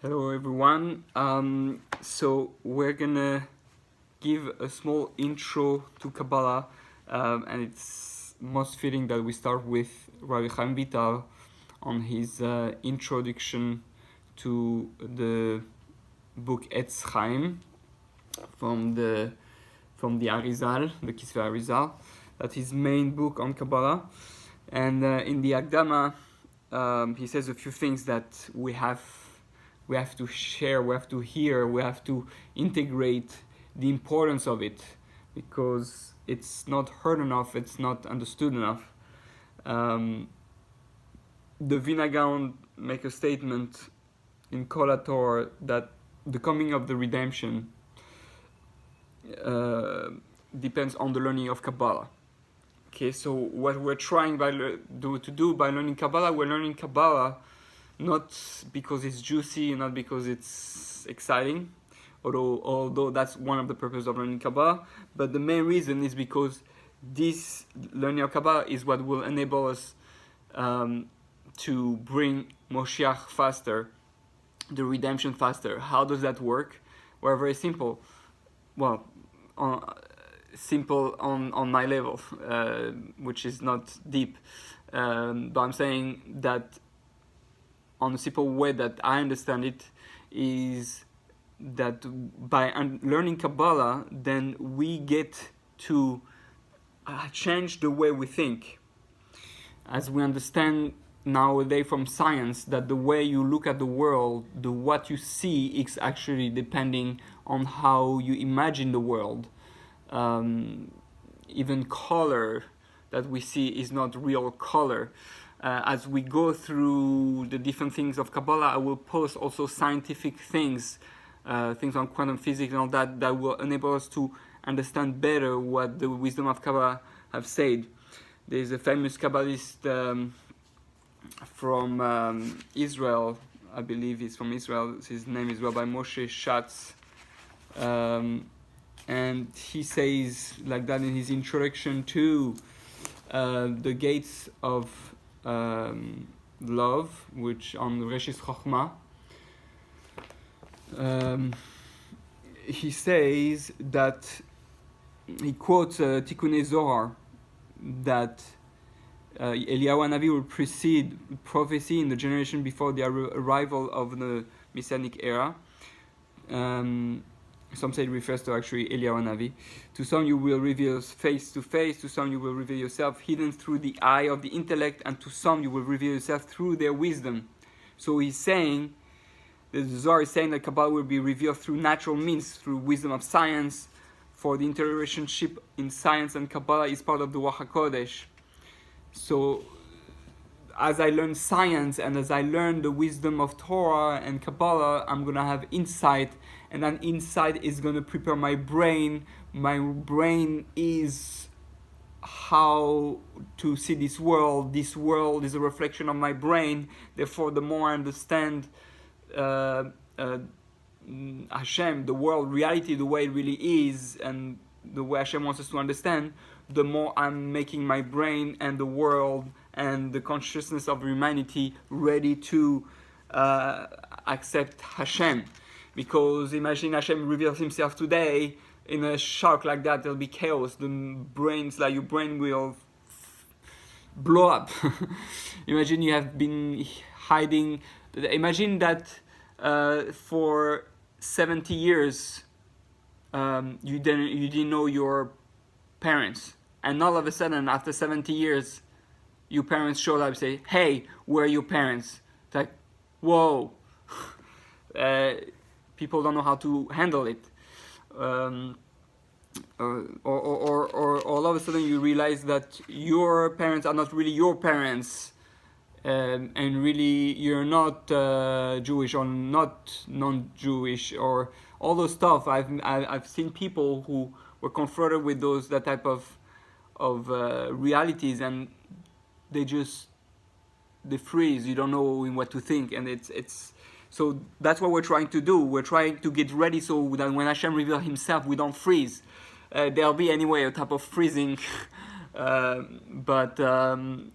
Hello everyone. So we're gonna give a small intro to Kabbalah, and it's most fitting that we start with Rabbi Chayim Vital on his introduction to the book Etz Chayim from the Arizal, the Kisvei Arizal. That's his main book on Kabbalah, and in the Akdama, he says a few things that we have to share, we have to hear, we have to integrate the importance of it, because it's not heard enough, it's not understood enough. The Vilna Gaon make a statement in Kol HaTorah that the coming of the redemption depends on the learning of Kabbalah. Okay, so what we're trying to do by learning Kabbalah, we're learning Kabbalah not because it's juicy, not because it's exciting, although that's one of the purposes of learning Kabbalah, but the main reason is because this learning of Kabbalah is what will enable us to bring Moshiach faster, the redemption faster. How does that work? Well, very simple. Well, simple on my level, which is not deep, but I'm saying that on a simple way that I understand it is that by learning Kabbalah, then we get to change the way we think. As we understand nowadays from science, that the way you look at the world, what you see is actually depending on how you imagine the world. Even color that we see is not real color. As we go through the different things of Kabbalah, I will post also scientific things, things on quantum physics and all that will enable us to understand better what the wisdom of Kabbalah have said. There's a famous Kabbalist from Israel, I believe he's from Israel. His name is Rabbi Moshe Schatz, and he says like that in his introduction to the gates of love, which on Reshis Chochmah, he says that he quotes Tikkunei Zohar that Eliyahu Hanavi will precede prophecy in the generation before the arrival of the Messianic era. Some say it refers to actually Eliyahu Hanavi. To some you will reveal face to face, to some you will reveal yourself hidden through the eye of the intellect, and to some you will reveal yourself through their wisdom. So he's saying, the Zohar is saying that Kabbalah will be revealed through natural means, through wisdom of science, for the interrelationship in science and Kabbalah is part of the Ruach HaKodesh. So as I learn science and as I learn the wisdom of Torah and Kabbalah, I'm going to have insight, and that insight is going to prepare my brain. My brain is how to see this world. This world is a reflection of my brain. Therefore, the more I understand Hashem, the world, reality, the way it really is, and the way Hashem wants us to understand, the more I'm making my brain and the world and the consciousness of humanity ready to accept Hashem. Because imagine Hashem reveals himself today in a shock like that, there'll be chaos. The brains, like your brain will blow up. Imagine you have been hiding. Imagine that for 70 years you didn't know your parents, and all of a sudden after 70 years your parents showed up and say, "Hey, where are your parents?" It's like, whoa. People don't know how to handle it. Or all of a sudden you realize that your parents are not really your parents, and really you're not Jewish or not non-Jewish, or all those stuff. I've seen people who were confronted with that type of realities, and they freeze. You don't know what to think, and it's so that's what we're trying to do. We're trying to get ready so that when Hashem reveals himself, we don't freeze. There'll be anyway a type of freezing, but the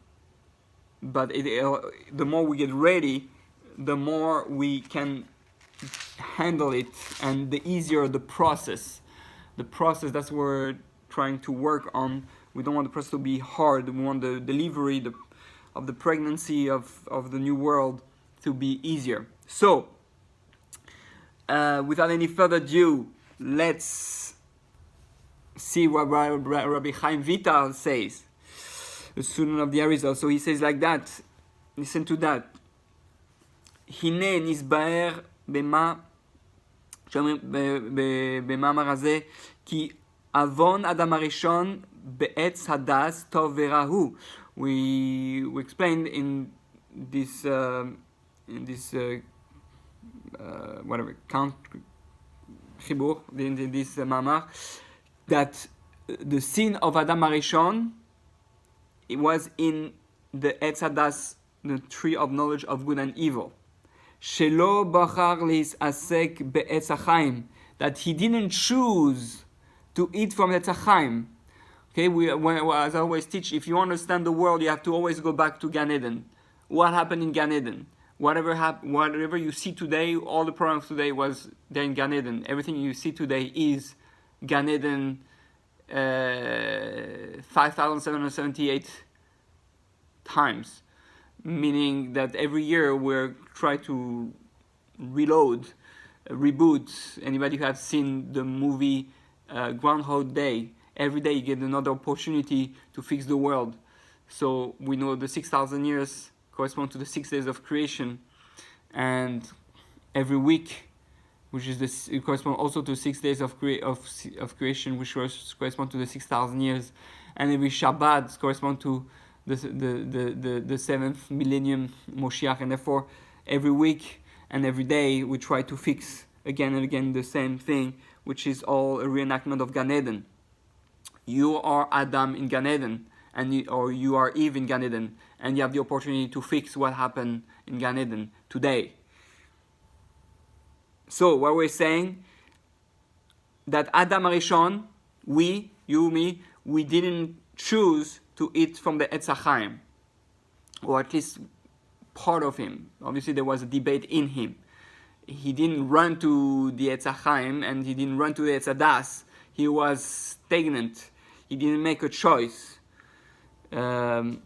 more we get ready, the more we can handle it, and the easier the process. The process, that's what we're trying to work on. We don't want the process to be hard. We want the delivery of the pregnancy of the new world to be easier. So, without any further ado, let's see what Rabbi Chayim Vital says, the student of the Arizal. So he says like that. Listen to that. הנה נסבר במאמר הזה כי עוון אדם הראשון בעץ הדס טוב ורע הוא. We explained in this whatever count חיבור in this מאמר that the sin of Adam HaRishon, it was in the Etz Hadas, the tree of knowledge of good and evil. שלא בחר להתעסק בעץ החיים, that he didn't choose to eat from Etz Chayim. Okay, as I always teach, if you understand the world, you have to always go back to Gan Eden. What happened in Gan Eden? Whatever you see today, all the problems today was there in Gan Eden. Everything you see today is Gan Eden 5,778 times. Meaning that every year we're trying to reboot. Anybody who has seen the movie Groundhog Day, every day you get another opportunity to fix the world. So we know the 6,000 years correspond to the 6 days of creation, and every week, which is it corresponds also to 6 days of creation, which correspond to the 6,000 years, and every Shabbat correspond to the 7th millennium Moshiach, and therefore every week and every day we try to fix again and again the same thing, which is all a reenactment of Gan Eden. You are Adam in Gan Eden, or you are Eve in Gan Eden, and you have the opportunity to fix what happened in Gan Eden today. So what we're saying, that Adam HaRishon, we, you, me, we didn't choose to eat from the Etz Chayim, or at least part of him. Obviously there was a debate in him. He didn't run to the Etz Chayim, and he didn't run to the Etz Hadas. He was stagnant. He didn't make a choice. And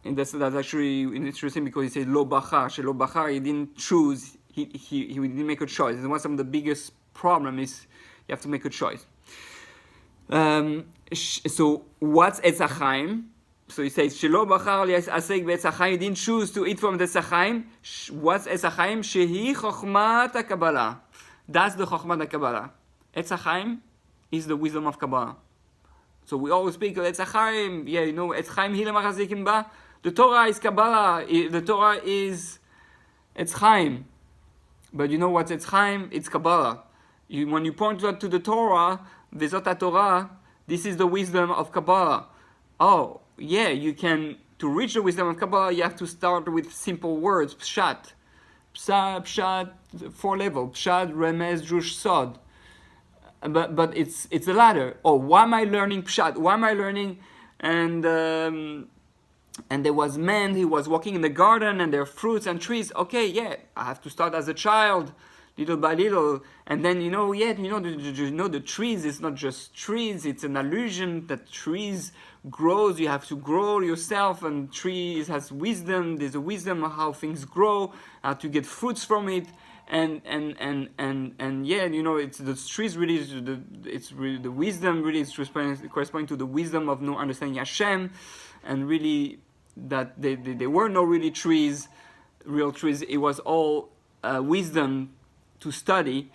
that's actually interesting, because he said lo bachar, shelo bachar. He didn't choose. He didn't make a choice. And one of the biggest problem is you have to make a choice. So what's Etz Chayim? So he says shelo bachar li'asek be'etz Chayim. He didn't choose to eat from the Etz Chayim. What's Etz Chayim? Shehi chokhmat HaKabbalah. That's the chokhmat HaKabbalah. Etz Chayim is the wisdom of Kabbalah. So we always speak of Etz Chayim. Yeah, you know, Etz Chayim hilam hachazikim ba. The Torah is Kabbalah. The Torah is Etz Chayim. But you know what's Etz Chayim? It's Kabbalah. When you point to the Torah, Vezot HaTorah, this is the wisdom of Kabbalah. Oh, yeah, you can, to reach the wisdom of Kabbalah, you have to start with simple words, Pshat. Pshat, 4 levels, Pshat, Remez, Drush, Sod. But it's a ladder. Oh, why am I learning Pshat? Why am I learning? And there was man, he was walking in the garden, and there are fruits and trees. Okay, yeah, I have to start as a child, little by little, and then the trees. It's not just trees; it's an illusion that trees grows. You have to grow yourself, and trees has wisdom. There's a wisdom of how things grow, how to get fruits from it, and yeah, it's the trees really. It's really the wisdom really is corresponding to the wisdom of no understanding Hashem, and really that there were no really trees, real trees. It was all wisdom to study,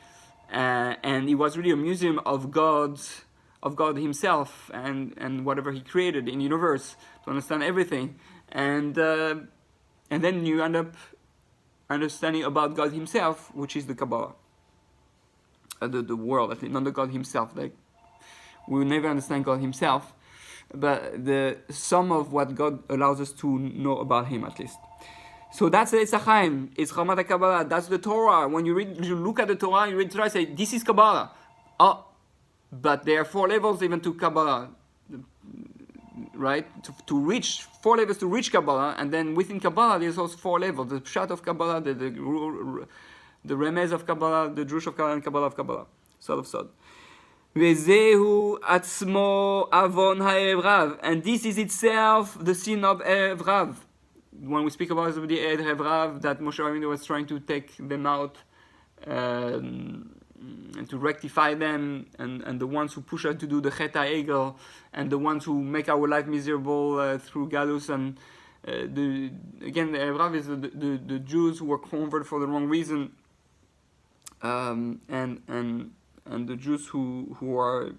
and it was really a museum of God Himself and whatever He created in the universe to understand everything, and then you end up understanding about God Himself, which is the Kabbalah, the world, at least, not the God Himself. Like we will never understand God Himself, but the sum of what God allows us to know about Him, at least. So that's the Etz Chayim. It's Chokhmat HaKabbalah. That's the Torah. When you look at the Torah, you read the Torah, say, this is Kabbalah. Oh, but there are 4 levels even to Kabbalah, right? To reach 4 levels to reach Kabbalah, and then within Kabbalah there's also 4 levels. The Pshat of Kabbalah, the the Remez of Kabbalah, the Jewish of Kabbalah, and Kabbalah of Kabbalah. Sod of Sod. Vezehu atzmo avon ha'erev rav. And this is itself the sin of Erev Rav. When we speak about the Erev Rav, that Moshe Rabbeinu was trying to take them out, and to rectify them, and the ones who push us to do the Chet HaEgel, and the ones who make our life miserable through Galus, and the Erev Rav is the Jews who were converted for the wrong reason, and the Jews who are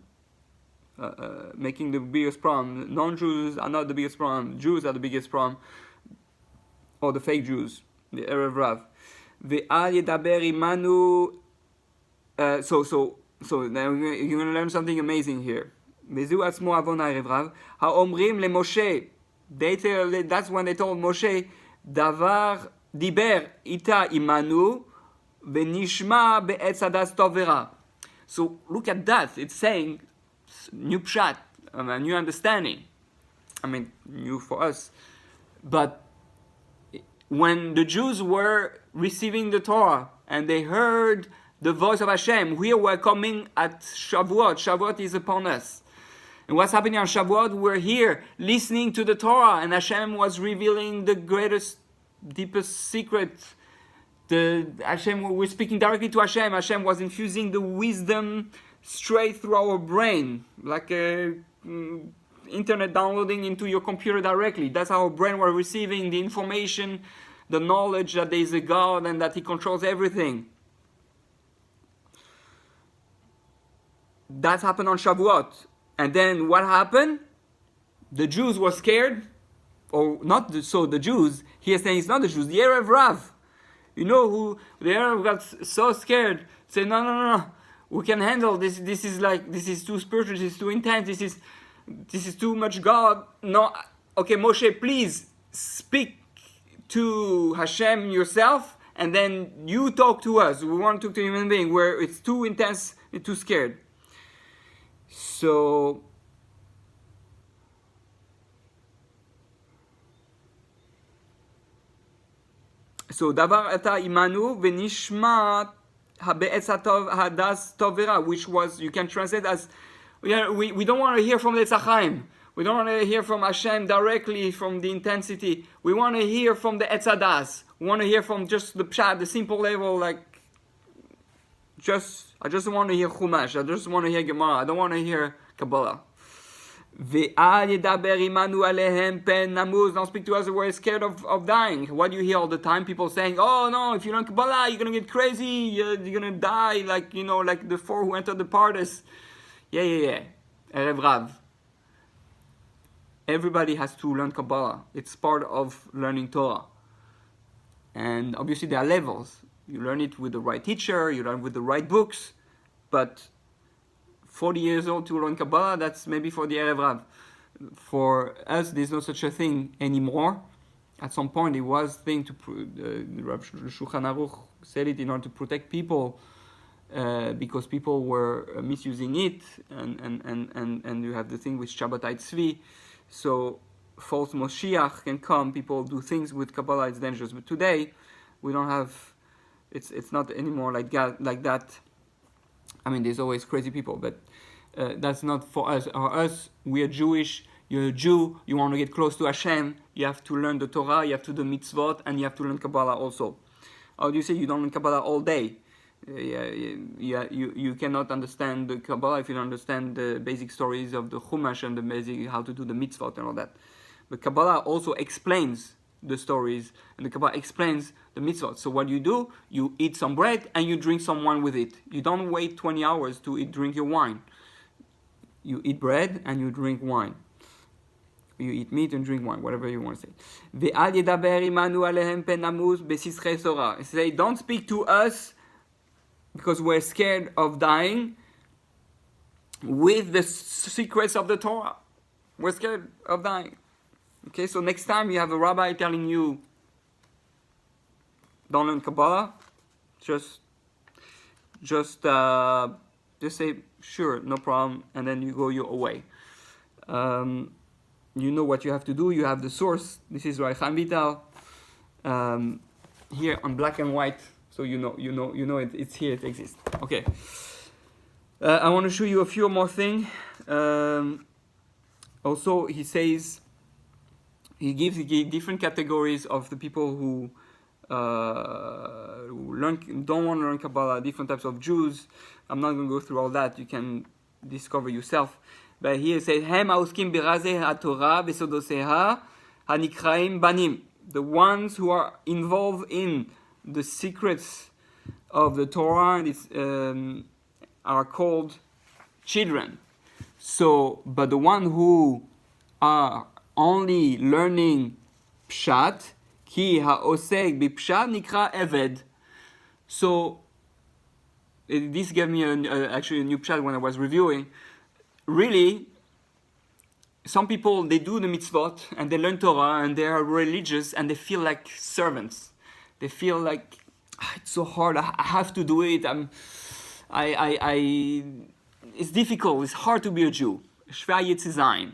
making the biggest problem. Non-Jews are not the biggest problem. Jews are the biggest problem, or the fake Jews, the Erev Rav. Ve'al yedaber imanu. So now you're going to learn something amazing here. Ve'zu atzmo avon ha'erev rav. Ha'omrim leMoshe. That's when they told Moshe, Davar diber ita imanu ve'nishma be'etz hadas tov ve'ra. So look at that. It's saying new pshat, a new understanding. I mean, new for us. But when the Jews were receiving the Torah and they heard the voice of Hashem, here we're coming at Shavuot. Shavuot is upon us. And what's happening on Shavuot? We're here listening to the Torah, and Hashem was revealing the greatest, deepest secret. We're speaking directly to Hashem. Hashem was infusing the wisdom straight through our brain, like internet downloading into your computer directly. That's how our brain was receiving the information, the knowledge that there is a God and that He controls everything. That happened on Shavuot. And then what happened? The Jews were scared, or not the Jews, he is saying it's not the Jews, the Erev Rav. You know who, the Erev got so scared, said, no, we can handle this, this is too spiritual, this is too intense, this is too much God. No, okay, Moshe, please speak to Hashem yourself, and then you talk to us. We want to talk to a human being where it's too intense, it's too scared. So davar ata imanu v'nishma be'etz hadas tov ve'ra, which was, you can translate as, we don't want to hear from the Etz Chayim. We don't want to hear from Hashem directly from the intensity. We want to hear from the Etz Hadas. We want to hear from just the pshat, the simple level, like I just want to hear Chumash. I just want to hear Gemara. I don't want to hear Kabbalah. Don't speak to us who are scared of dying. What do you hear all the time? People saying, oh no, if you learn Kabbalah, you're going to get crazy. You're going to die, like the four who entered the Pardes. Yeah. Erev Rav. Everybody has to learn Kabbalah. It's part of learning Torah. And obviously there are levels. You learn it with the right teacher, you learn with the right books, but 40 years old to learn Kabbalah, that's maybe for the Erev Rav. For us, there's no such a thing anymore. At some point, it was a thing to, the Rabbi Shulchan Aruch said it in order to protect people, because people were misusing it, and you have the thing with Shabbatai Tzvi, so false Moshiach can come, people do things with Kabbalah, it's dangerous. But today, we don't have, it's not anymore like that. I mean, there's always crazy people, but that's not for us. We are Jewish, you're a Jew, you want to get close to Hashem, you have to learn the Torah, you have to do mitzvot, and you have to learn Kabbalah also. Or do you say you don't learn Kabbalah all day? You cannot understand the Kabbalah if you don't understand the basic stories of the Chumash and the basic how to do the mitzvot and all that. But Kabbalah also explains the stories, and the Kabbalah explains the mitzvot. So what you do, you eat some bread and you drink some wine with it. You don't wait 20 hours to drink your wine. You eat bread and you drink wine. You eat meat and drink wine, whatever you want to say. Say, don't speak to us because we're scared of dying with the secrets of the Torah. We're scared of dying. Okay, so next time you have a rabbi telling you, don't learn Kabbalah, just say, sure, no problem, and then you go your way. You know what you have to do, you have the source. This is Rabbi Chayim Vital. Here on black and white, So you know it's here, it exists. Okay. I want to show you a few more things. Also, he says, he gives different categories of the people who don't want to learn Kabbalah, different types of Jews. I'm not going to go through all that. You can discover yourself. But here it says, Hem haoskim berazeh haTorah v'sodoseha hanikraim banim. The ones who are involved in the secrets of the Torah are called children. So, but the one who are only learning pshat, ki haosek bipshat nikra eved. So, this gave me actually a new pshat when I was reviewing. Really, some people, they do the mitzvot and they learn Torah and they are religious and they feel like servants. They feel like it's so hard. I have to do it. It's difficult. It's hard to be a Jew. Schwer jetzt zu sein.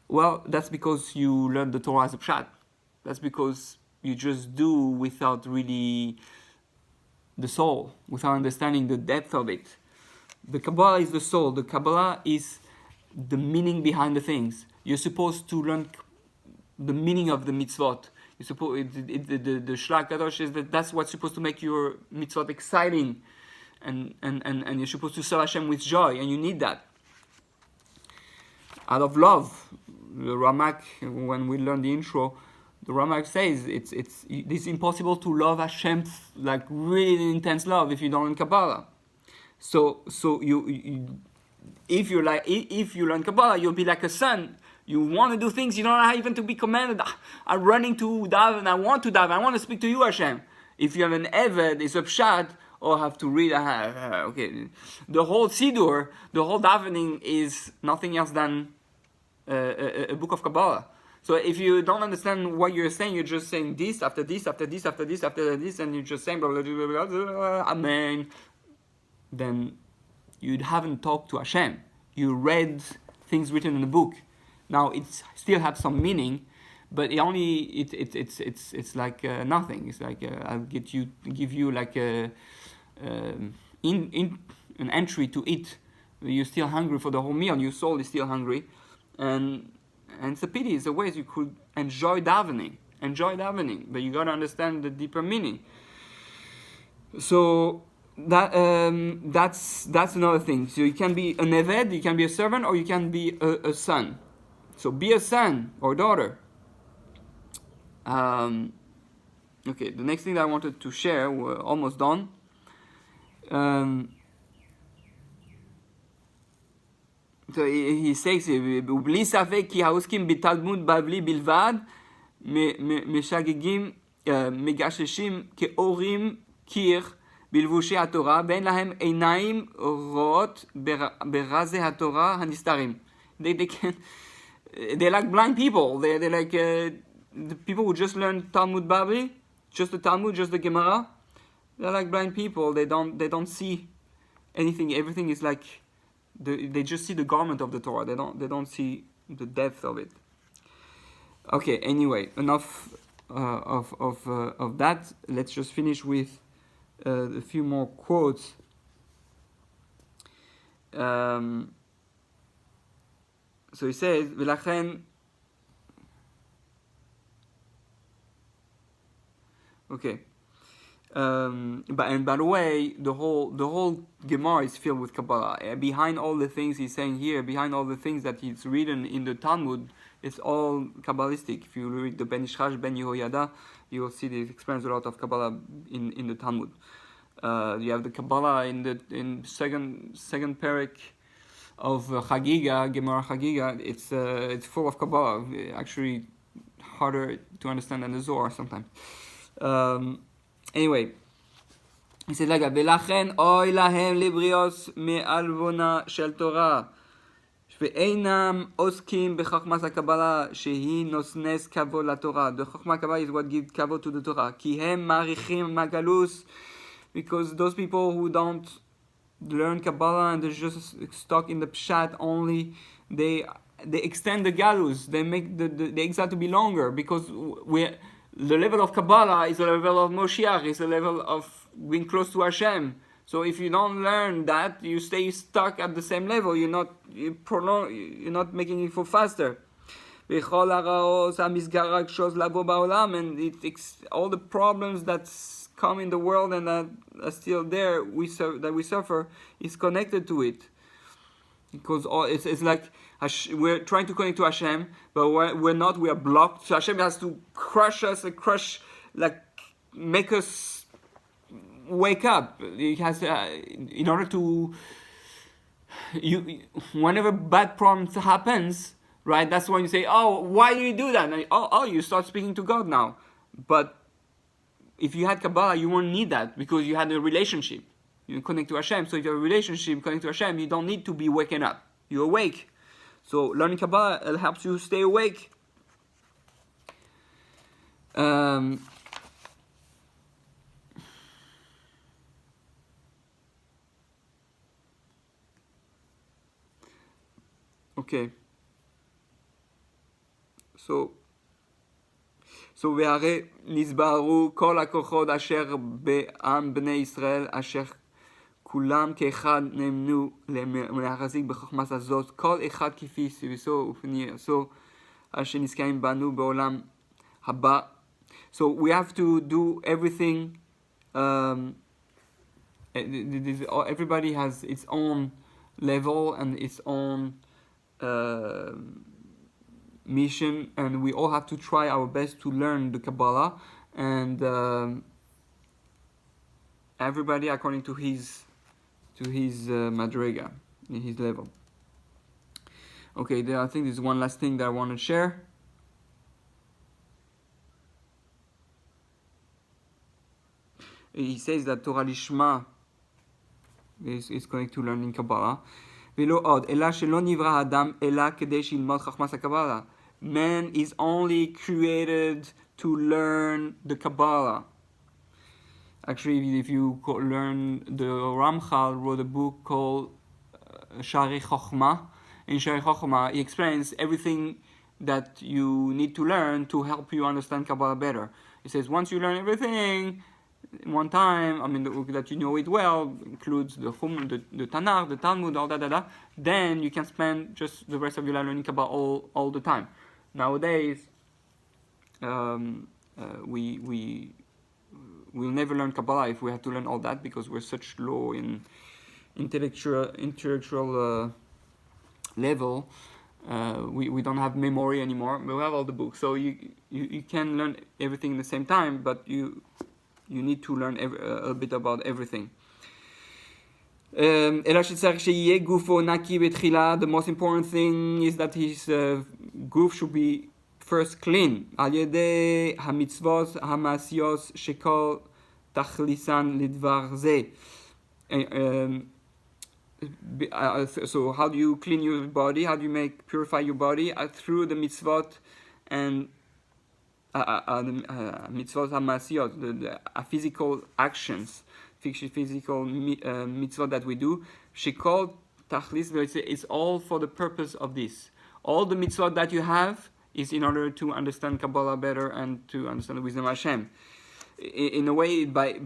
Well, that's because you learn the Torah as a pshat. That's because you just do without really the soul, without understanding the depth of it. The Kabbalah is the soul. The Kabbalah is the meaning behind the things. You're supposed to learn the meaning of the mitzvot. You're supposed the Shlach Kadosh is that's what's supposed to make your mitzvot exciting, and you're supposed to serve Hashem with joy, and you need that. Out of love, the Ramak, when we learn the intro, the Ramak says it's impossible to love Hashem like really intense love if you don't learn Kabbalah. So if you learn Kabbalah, you'll be like a son. You want to do things you don't know how even to be commanded. I'm running to daven. I want to daven. I want to speak to you, Hashem. If you have an eved, it's a pshat, or have to read. Okay, the whole sidur, the whole davening is nothing else than a book of Kabbalah. So if you don't understand what you're saying, you're just saying this after this after this after this after this, and you're just saying blah blah blah blah, blah amen. Then you haven't talked to Hashem. You read things written in the book. Now it still has some meaning, but it's like nothing. It's like I'll give you like an entry to eat. You're still hungry for the whole meal. Your soul is still hungry, and it's a pity. It's a ways you could enjoy davening, but you gotta understand the deeper meaning. So that's another thing. So you can be an eved, you can be a servant, or you can be a son. So be a son or daughter. Okay, the next thing that I wanted to share, we're almost done. So he says, בלי ספק כי העוסקים בתלמוד בבלי בלבד משגגים, מגששים כאורים קיר בלבושי התורה, ואין להם עיניים רואות ברזי התורה הנסתרים. They're like blind people. They're like the people who just learn Talmud Babli, just the Talmud, just the Gemara. They're like blind people. They don't see anything. Everything is like they just see the garment of the Torah. They don't see the depth of it. Okay. Anyway, enough of that. Let's just finish with a few more quotes. So he says, "V'lachen." Okay. But by the way, the whole Gemara is filled with Kabbalah. Behind all the things he's saying here, behind all the things that he's written in the Talmud, it's all Kabbalistic. If you read the Ben Ishrash, Ben Yehoyada, you will see they explains a lot of Kabbalah in the Talmud. You have the Kabbalah in second parak of Chagiga, Gemara Chagiga. It's full of Kabbalah. Actually, harder to understand than the Zohar sometimes. Anyway, he said like ולכן אוי להם לבריאוס מעלבונה של תורה ואינם עוסקים בחוכמת הקבלה שהיא נותנת כבוד לתורה. The חוכמת הקבלה is what gives כבוד to the Torah. כי הם מעריכים מהגלוס, because those people who don't learn Kabbalah and they're just stuck in the pshat only, they extend the galus. They make the exile to be longer, because the level of Kabbalah is the level of Moshiach, is the level of being close to Hashem. So if you don't learn that, you stay stuck at the same level. You're not making it go faster. And all the problems that come in the world and that are still there, that we suffer, is connected to it. Because it's like we're trying to connect to Hashem, but we're not. We are blocked. So Hashem has to crush us, make us wake up. It has in order to whenever bad problems happens, right? That's when you say, "Oh, why do you do that?" And you start speaking to God now. But if you had Kabbalah, you won't need that because you had a relationship. You connect to Hashem. So if you have a relationship, connect to Hashem, you don't need to be waking up. You're awake. So learning Kabbalah helps you stay awake. Okay. So והרי נסברו כל הכוחות אשר בעם בני ישראל אשר כולם כאחד נאמנו להחזיק בחוכמת הזאת, כל אחד כפי סביסו ופנייסו אשר נזכרים בנו בעולם הבא. So we have to do everything. Everybody has its own level and its own mission, and we all have to try our best to learn the Kabbalah, and everybody according to his madrega, in his level. Okay, I think there's one last thing that I want to share. He says that Torah Lishma is going to learn in Kabbalah. ולא עוד, אלא שלא נברא האדם אלא כדי שילמוד חוכמת הקבלה. Man is only created to learn the Kabbalah. Actually, if you learn, the Ramchal wrote a book called Shari Chochma. In Shari Chochma, he explains everything that you need to learn to help you understand Kabbalah better. He says, once you learn everything one time, that you know it well, includes the Tanakh, the Talmud, all that, then you can spend just the rest of your life learning Kabbalah all the time. Nowadays, we'll never learn Kabbalah if we have to learn all that, because we're such low in intellectual level. We don't have memory anymore. We have all the books, so you can learn everything at the same time, but you need to learn a bit about everything. The most important thing is that his goof should be first clean. So how do you clean your body? How do you purify your body? Through the mitzvot and mitzvot hamasiyot, the physical actions, physical mitzvot that we do. Shekol tachlis, it's all for the purpose of this. All the mitzvot that you have is in order to understand Kabbalah better and to understand the wisdom of Hashem. In a way, by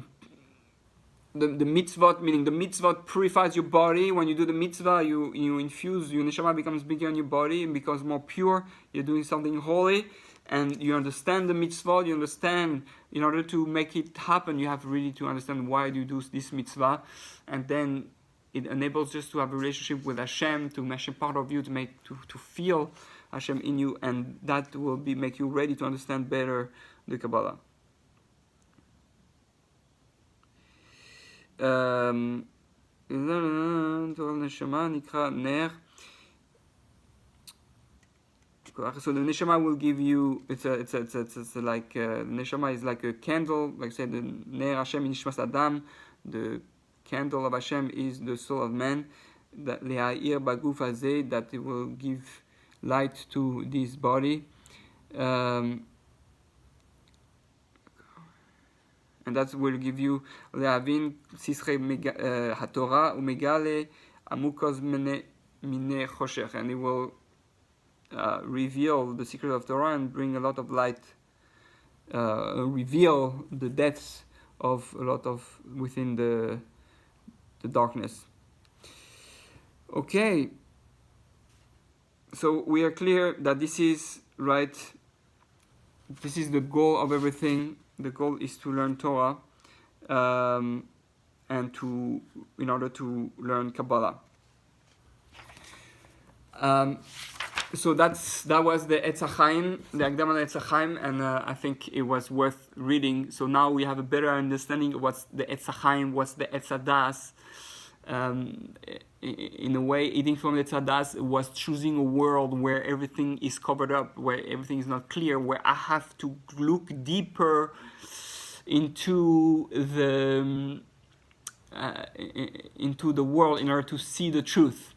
the mitzvot, meaning the mitzvot purifies your body. When you do the mitzvah, you infuse, your neshama becomes bigger in your body and becomes more pure. You're doing something holy. And you understand the mitzvah, you understand, in order to make it happen, you have really to understand why you do this mitzvah. And then it enables just to have a relationship with Hashem, to make Hashem part of you, to feel Hashem in you, and that will make you ready to understand better the Kabbalah. So the neshama will give you. It's like neshama is like a candle. Like I said, the ner Hashem in nishmas adam. The candle of Hashem is the soul of man. That le'a'ir baguf hazeh, that it will give light to this body, and that will give you le'avin sisrei haTorah u'megale amukos mine choshech, and it will reveal the secret of Torah and bring a lot of light reveal the depths of a lot of within the darkness. Okay, so we are clear that this is right. This is the goal of everything. The goal is to learn Torah, and in order to learn Kabbalah. So that was the Etz Chayim, the Akdama Etz Chayim, and I think it was worth reading. So now we have a better understanding of what's the Etz Chayim, what's the Etz Das. In a way, eating from the Etz Das was choosing a world where everything is covered up, where everything is not clear, where I have to look deeper into the world in order to see the truth.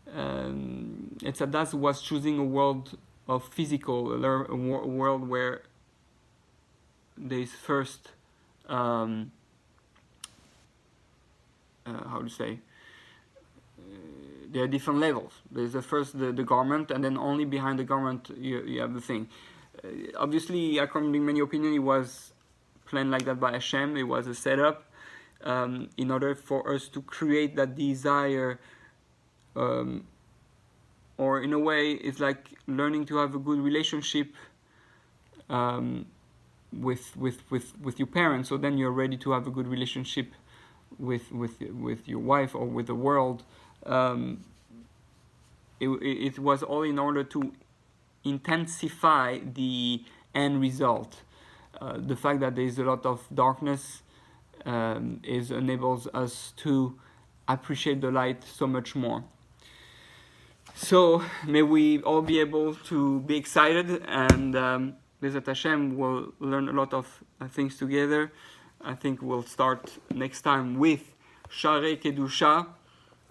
Etz Das was choosing a world of physical, a world where there is first, how to say, there are different levels. There's the garment, and then only behind the garment you have the thing. Obviously, according to many opinions, it was planned like that by Hashem. It was a setup in order for us to create that desire. Or in a way, it's like learning to have a good relationship with your parents. So then you're ready to have a good relationship with your wife or with the world. It was all in order to intensify the end result. The fact that there is a lot of darkness enables us to appreciate the light so much more. So may we all be able to be excited, and Bezat Hashem will learn a lot of things together. I think we'll start next time with Sharei Kedusha.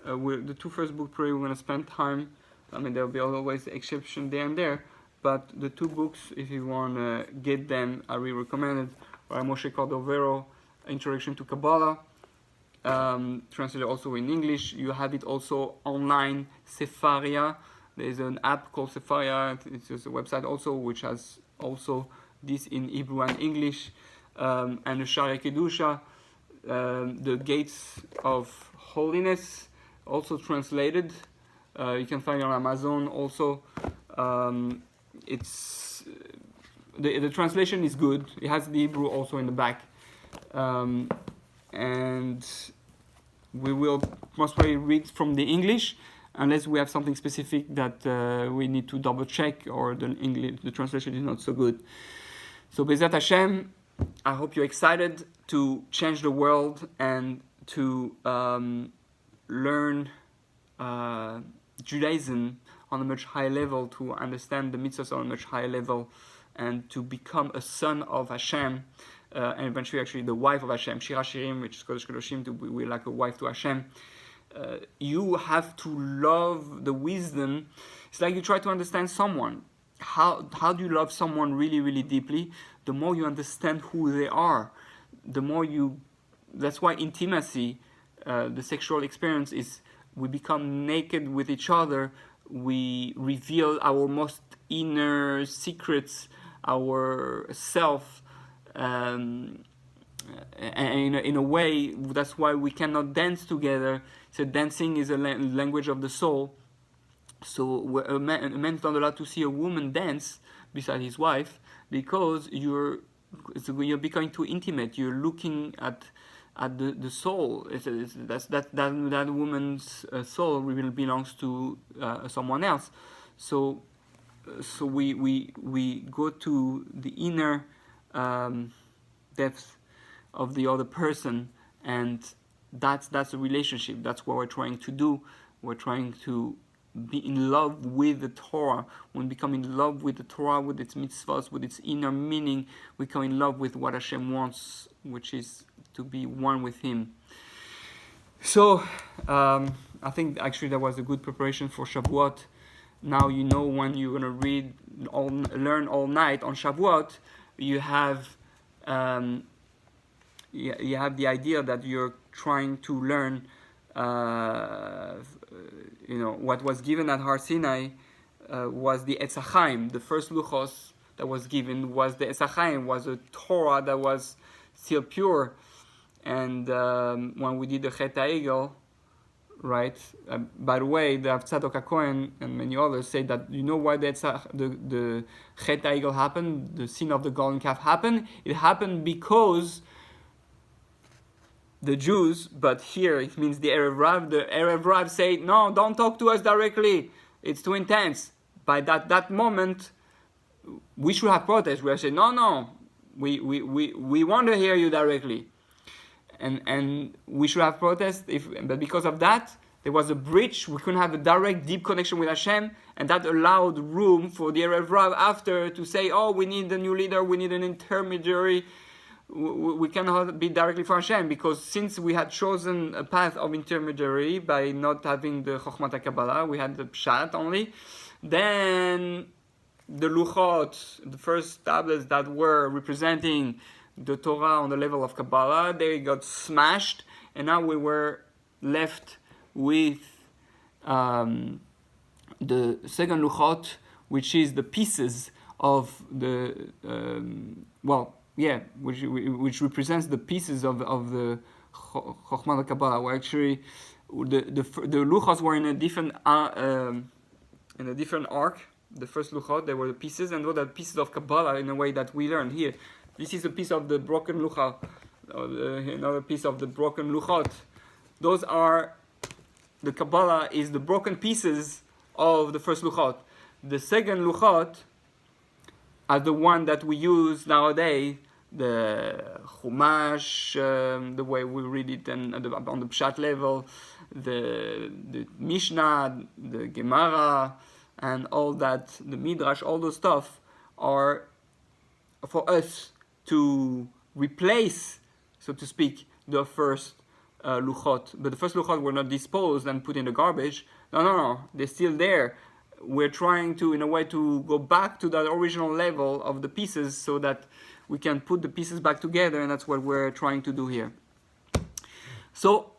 The two first books probably we're going to spend time. I mean, there'll be always exception there and there, but the two books, if you want to get them, I really recommend it. By Moshe Cordovero, Introduction to Kabbalah. Translated also in English. You have it also online, Sefaria. There's an app called Sefaria. It's just a website also, which has also this in Hebrew and English. And the Sharei Kedusha, the Gates of Holiness, also translated. You can find it on Amazon also. It's the translation is good. It has the Hebrew also in the back. And we will most probably read from the English, unless we have something specific that we need to double check, or the translation is not so good. So Bezat Hashem, I hope you're excited to change the world and to learn Judaism on a much higher level, to understand the mitzvahs on a much higher level, and to become a son of Hashem. And eventually actually the wife of Hashem, Shir HaShirim, which is Kodesh Kodoshim, to be like a wife to Hashem. You have to love the wisdom. It's like you try to understand someone. How do you love someone really, really deeply? The more you understand who they are, the more you... That's why intimacy, the sexual experience, is we become naked with each other. We reveal our most inner secrets, our self. And in a way, that's why we cannot dance together. So dancing is a language of the soul. So a man is not allowed to see a woman dance beside his wife, because you're becoming too intimate. You're looking at the soul. That woman's soul really belongs to someone else. So we go to the inner depth of the other person, and that's a relationship. That's what we're trying to do. We're trying to be in love with the Torah. When we become in love with the Torah, with its mitzvahs, with its inner meaning, we come in love with what Hashem wants, which is to be one with Him. So I think actually that was a good preparation for Shavuot. Now you know when you're going to learn all night on Shavuot. You have the idea that you're trying to learn, what was given at Har Sinai was the Etz Chayim, the first luchos, that was given was the Etz Chayim, was a Torah that was still pure. And when we did the Chet HaEgel, right? By the way, the Tzadok HaKohen and many others say that you know why the Chet HaEgel happened, the sin of the golden calf happened? It happened because the Jews, but here it means the Erev Rav say, no, don't talk to us directly, it's too intense. By that moment, we should have protest. We have said, no, we want to hear you directly. And we should have protest, but because of that, there was a breach. We couldn't have a direct, deep connection with Hashem, and that allowed room for the Erev Rav after to say, oh, we need a new leader, we need an intermediary. We cannot be directly for Hashem, because since we had chosen a path of intermediary by not having the Chokhmat Kabbalah, we had the Pshat only, then the Luchot, the first tablets that were representing the Torah on the level of Kabbalah, they got smashed, and now we were left with the second Luchot, which is the pieces of the which represents the pieces of the Chokhmah Kabbalah. Well, actually, the luchos were in a different arc. The first luchot, they were the pieces, and those are pieces of Kabbalah in a way that we learn here. This is a piece of the broken lucha, another piece of the broken luchot. Those are, the Kabbalah is the broken pieces of the first luchot. The second luchot are the one that we use nowadays, the Chumash, the way we read it, and on the Pshat level, the Mishnah, the Gemara, and all that, the Midrash, all those stuff are for us to replace, so to speak, the first luchot. But the first luchot were not disposed and put in the garbage. No, they're still there. We're trying to, in a way, to go back to that original level of the pieces so that we can put the pieces back together, and that's what we're trying to do here. So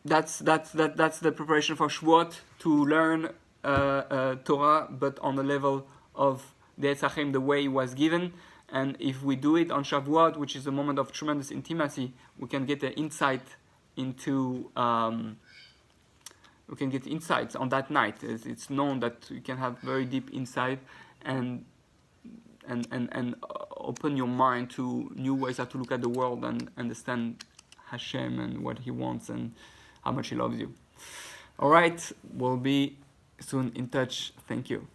that's the preparation for Shavuot, to learn Torah, but on the level of the Etz Chayim, the way it was given. And if we do it on Shavuot, which is a moment of tremendous intimacy, we can get an insight into. We can get insights on that night. It's known that you can have very deep insight and open your mind to new ways how to look at the world and understand Hashem and what He wants and how much He loves you. All right, we'll be soon in touch. Thank you.